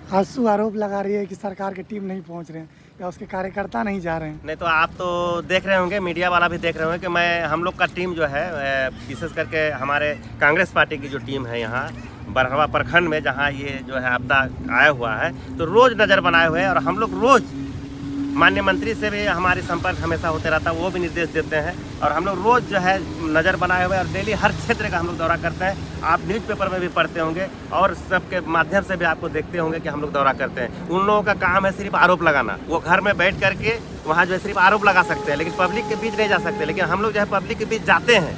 आंसू आरोप लगा रही है कि सरकार की टीम नहीं पहुंच रहे हैं या उसके कार्यकर्ता नहीं जा रहे हैं। नहीं तो आप तो देख रहे होंगे, मीडिया वाला भी देख रहे होंगे कि हम लोग का टीम जो है विशेष करके हमारे कांग्रेस पार्टी की जो टीम है यहाँ बरहवा प्रखंड में, जहाँ ये जो है आपदा आया हुआ है, तो रोज़ नज़र बनाए हुए हैं। और हम लोग रोज़ माननीय मंत्री से भी हमारी संपर्क हमेशा होते रहता है, वो भी निर्देश देते हैं। और हम लोग रोज़ जो है नज़र बनाए हुए और डेली हर क्षेत्र का हम लोग दौरा करते हैं। आप न्यूज़पेपर में भी पढ़ते होंगे और सबके माध्यम से भी आपको देखते होंगे कि हम लोग दौरा करते हैं। उन लोगों का काम है सिर्फ आरोप लगाना। वो घर में बैठ करके वहाँ जो है सिर्फ आरोप लगा सकते हैं, लेकिन पब्लिक के बीच नहीं जा सकते। लेकिन हम लोग जो है पब्लिक के बीच जाते हैं,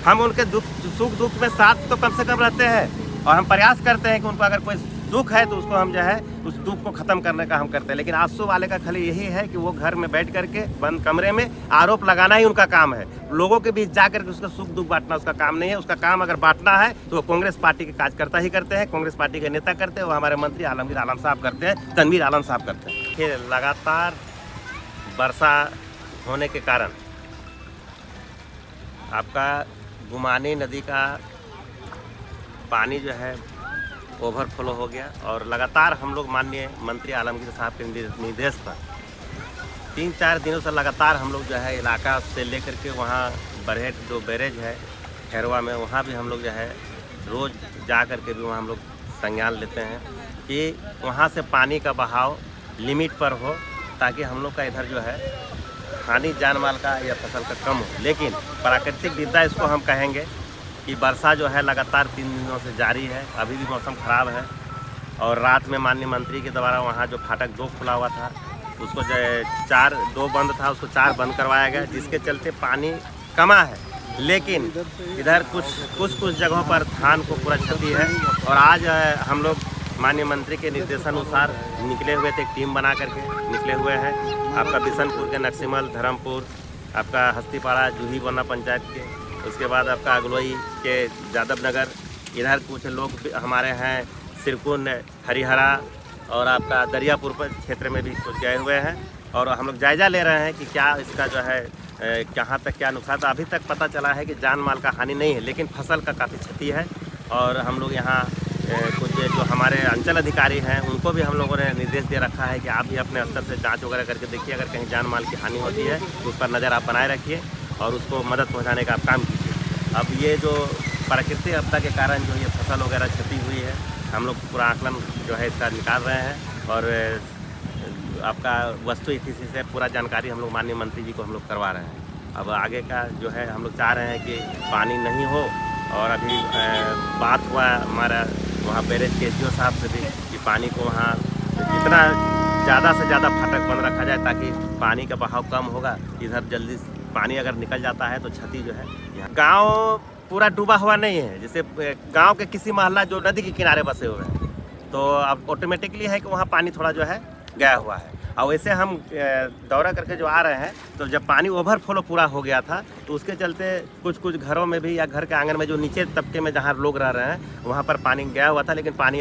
हम उनके सुख दुख में साथ तो कम से कम रहते हैं। और हम प्रयास करते हैं कि उनको अगर कोई दुख है तो उसको हम जो है उस दुख को ख़त्म करने का हम करते हैं। लेकिन आंसू वाले का खाली यही है कि वो घर में बैठ करके बंद कमरे में आरोप लगाना ही उनका काम है। लोगों के बीच जा करके उसका सुख दुख बांटना उसका काम नहीं है। उसका काम अगर बांटना है तो वो कांग्रेस पार्टी के कार्यकर्ता ही करते हैं, कांग्रेस पार्टी के नेता करते हैं, वो हमारे मंत्री आलमगीर आलम साहब करते हैं, तनवीर आलम साहब करते हैं। फिर लगातार वर्षा होने के कारण आपका गुमानी नदी का पानी जो है ओवरफ्लो हो गया। और लगातार हम लोग माननीय मंत्री आलमगीर साहब के निर्देश पर 3-4 दिनों से लगातार हम लोग जो है इलाका से लेकर के वहाँ बरहेट जो बैरेज है खैरवा में, वहाँ भी हम लोग जो है रोज़ जा कर के भी वहाँ हम लोग संज्ञान लेते हैं कि वहाँ से पानी का बहाव लिमिट पर हो, ताकि हम लोग का इधर जो है हानि जान माल का या फसल का कम हो। लेकिन प्राकृतिक विपदा इसको हम कहेंगे कि वर्षा जो है लगातार 3 दिनों से जारी है। अभी भी मौसम ख़राब है। और रात में माननीय मंत्री के द्वारा वहाँ जो फाटक 2 खुला हुआ था उसको जो 2 बंद था, उसको 4 बंद करवाया गया, जिसके चलते पानी कमा है। लेकिन इधर कुछ जगहों पर धान को पूरा क्षति है। और आज हम लोग माननीय मंत्री के निर्देशानुसार निकले हुए थे, एक टीम बना करके निकले हुए हैं। आपका बिशनपुर के नक्सिमल, धर्मपुर, आपका हस्तीपाड़ा, जूही बन्ना पंचायत के, उसके बाद आपका अगलोई के जादव नगर, इधर कुछ लोग हमारे हैं सिरकुन, हरिहरा और आपका दरियापुर पर क्षेत्र में भी कुछ गए हुए हैं। और हम लोग जायज़ा ले रहे हैं कि क्या इसका जो है कहाँ तक क्या नुकसान। तो अभी तक पता चला है कि जान माल का हानि नहीं है, लेकिन फसल का काफ़ी क्षति है। और हम लोग यहाँ कुछ जो हमारे अंचल अधिकारी हैं उनको भी हम लोगों ने निर्देश दे रखा है कि आप भी अपने स्तर से जाँच वगैरह करके देखिए, अगर कहीं जान माल की हानि होती है तो उस पर नज़र आप बनाए रखिए और उसको मदद पहुंचाने का आप काम कीजिए। अब ये जो प्राकृतिक आपदा के कारण जो ये फसल वगैरह क्षति हुई है, हम लोग पूरा आकलन जो है इसका निकाल रहे हैं। और आपका वस्तु स्थिति से पूरा जानकारी हम लोग माननीय मंत्री जी को हम लोग करवा रहे हैं। अब आगे का जो है हम लोग चाह रहे हैं कि पानी नहीं हो। और अभी बात हुआ हमारा वहाँ बैरेज के एसडीओ साहब से भी कि पानी को वहाँ जितना ज़्यादा से ज़्यादा फाटक बंद रखा जाए, ताकि पानी का बहाव कम होगा। इधर जल्दी पानी अगर निकल जाता है तो क्षति जो है, गांव पूरा डूबा हुआ नहीं है। जैसे गांव के किसी मोहल्ला जो नदी के किनारे बसे हुए हैं, तो अब ऑटोमेटिकली है कि वहाँ पानी थोड़ा जो है गया हुआ है। और वैसे हम दौरा करके जो आ रहे हैं, तो जब पानी ओवरफ्लो पूरा हो गया था तो उसके चलते कुछ घरों में भी या घर के आंगन में जो नीचे तबके में जहाँ लोग रह रहे हैं वहाँ पर पानी गया हुआ था, लेकिन पानी अभी